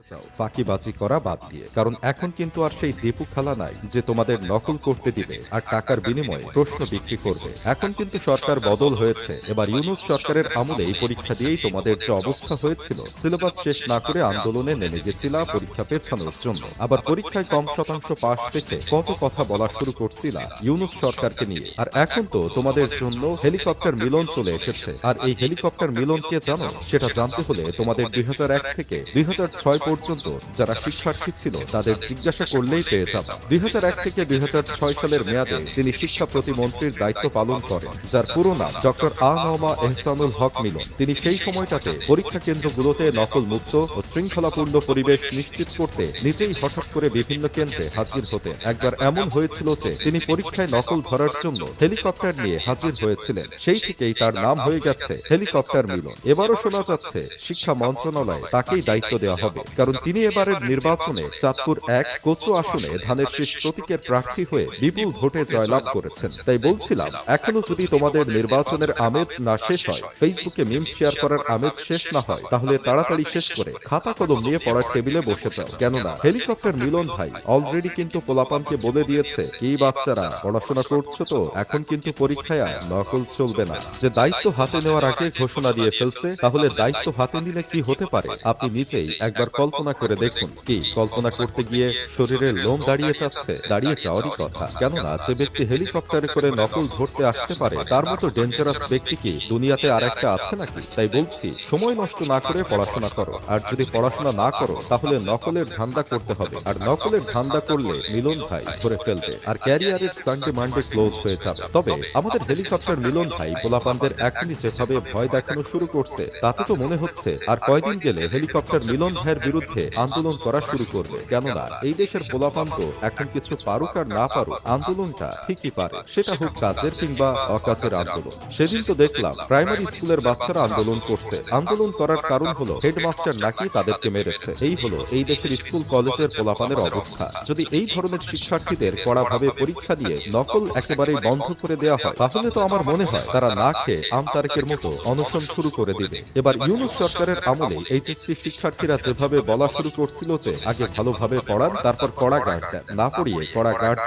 চাও ফাঁকিবাজি করা বাদ দিয়ে, কারণ এখন কিন্তু আর সেই দীপু খেলা নাই যে তোমাদের নকল করতে দিবে আর টাকার বিনিময়ে প্রশ্ন বিক্রি করবে। এখন কিন্তু সরকার বদল হয়েছে। এবার ইউনূস সরকারের আমলে এই পরীক্ষা দিয়েই তোমাদের যে অবস্থা হয়েছিল, সিলেবাস শেষ না করে আন্দোলনে নেমে গেছিলা পরীক্ষা পেছানোর জন্য, আবার পরীক্ষায় কম শতাংশ পাস থেকে কত কথা বলা শুরু করছিলা ইউনূস সরকারকে নিয়ে। আর এখন তো তোমাদের জন্য হেলিকপ্টার মিলন চলে এসেছে। আর এই হেলিকপ্টার মিলন কে জানো? সেটা জানতে হলে তোমাদের 2001 থেকে 2006 পর্যন্ত যারা শিক্ষার্থী ছিল তাদের জিজ্ঞাসা করলেই পেয়ে যাবে। 2001 থেকে 2006 সালের মেয়াদে তিনি শিক্ষা প্রতিমন্ত্রীর দায়িত্ব পালন করেন, যার পুরো নাম ডক্টর আ.ন.মা এহসানুল হক মিলন। তিনি সেই সময়টাতে পরীক্ষা কেন্দ্রগুলোতে নকল মুক্ত ও শৃঙ্খলাপূর্ণ পরিবেশ নিশ্চিত করতে নিজেই হঠাৎ করে বিভিন্ন কেন্দ্রে হাজির হতেন। একবার এমন হয়েছিল যে তিনি পরীক্ষায় নকল ধরার জন্য হেলিকপ্টার নিয়ে হাজির হয়েছিলেন। সেই থেকেই তার নাম হয়ে গেছে হেলিকপ্টার মিলন। এবারও শোনা যাচ্ছে শিক্ষা মন্ত্রণালয়ে তাকেই দায়িত্ব দেওয়া হবে, কারণ তিনি এবারের নির্বাচনে চাঁদপুর 1 কোচো আসনে ধানের শীষ প্রতীকের প্রার্থী হয়ে বিপুল ভোটে জয়লাভ করেছেন। তাই বলছিলাম, এখনো যদি তোমাদের নির্বাচনের আমেজ না শেষ হয়, ফেসবুকে মিম শেয়ার করার আমেজ শেষ না হয়, তাহলে তাড়াতাড়ি শেষ করে খাতা কলম নিয়ে পড়ার টেবিলে বসে যাও। কেননা হেলিকপ্টার মিলন ভাই অলরেডি কিন্তু পোলাপানকে বলে দিয়েছে, কি বাচ্চারা পড়াশোনা করছো তো, এখন কিন্তু পরীক্ষায় আর নকল চলবে না। যে দায়িত্ব হাতে নেওয়ার আগে ঘোষণা দিয়ে ফেলছে, তাহলে দায়িত্ব হাতে নিলে কি হতে পারে আপনি নিজেই একবার কল্পনা করে দেখুন। কি কল্পনা করতে গিয়ে শরীরের লোম দাঁড়িয়ে যাচ্ছে? দাঁড়িয়ে যাওয়ারই কথা। কেননা যে ব্যক্তি হেলিকপ্টারে করে নকল ধরতে আসতে পারে, তার মতো ডেঞ্জারাস ব্যক্তি কি দুনিয়াতে আর একটা আছে নাকি? তাই বলছি, সময় নষ্ট না করে পড়াশোনা করো। আর যদি পড়াশোনা না করো, তাহলে নকলের ধান্দা করতে হবে। আর নকলের ধান্দা করলে মিলন ভাই ধরে ফেলবে, আর ক্যারিয়ারের সানডে মানডে ক্লোজ হয়ে যাবে। তবে আমাদের হেলিকপ্টার মিলন ভাই পোলাপানদের এখনই যেভাবে ভয় দেখানো শুরু করছে, তাতে তো মনে হচ্ছে আর কয়দিন গেলে হেলিকপ্টার মিলন ভাইয়ের বিরুদ্ধে আন্দোলন করা শুরু করবে। কেননা এই দেশের পোলাপান তো এখন কিছু পারুক আর না পারুক, আন্দোলনটা ঠিকই পারে, সেটা হোক কাজের কিংবা অকাজের আন্দোলন। সেদিন তো দেখলাম প্রাইমারি স্কুলের বাচ্চারা আন্দোলন করছে। আন্দোলন করার কারণ হলো হেডমাস্টার নাকি তাদেরকে মেরেছে। এই হলো এই দেশের স্কুল কলেজের পোলাপানের অবস্থা। যদি এই ধরনের শিক্ষার্থীদের কড়াভাবে পরীক্ষা দিয়ে নকল একেবারেই বন্ধ করে দেওয়া হয়, তাহলে তো আমার মনে হয় তারা না খেয়ে আমতারেকের মতো অনশন শুরু করে দিবে। এবার ইউনূস সরকারের আমলে এইচএসসি শিক্ষার্থীরা যেভাবে বলা শুরু করছিল যে আগে ভালোভাবে পড়ান, তারপর কড়া গার্ড দেন, না পড়িয়ে কড়া গার্ড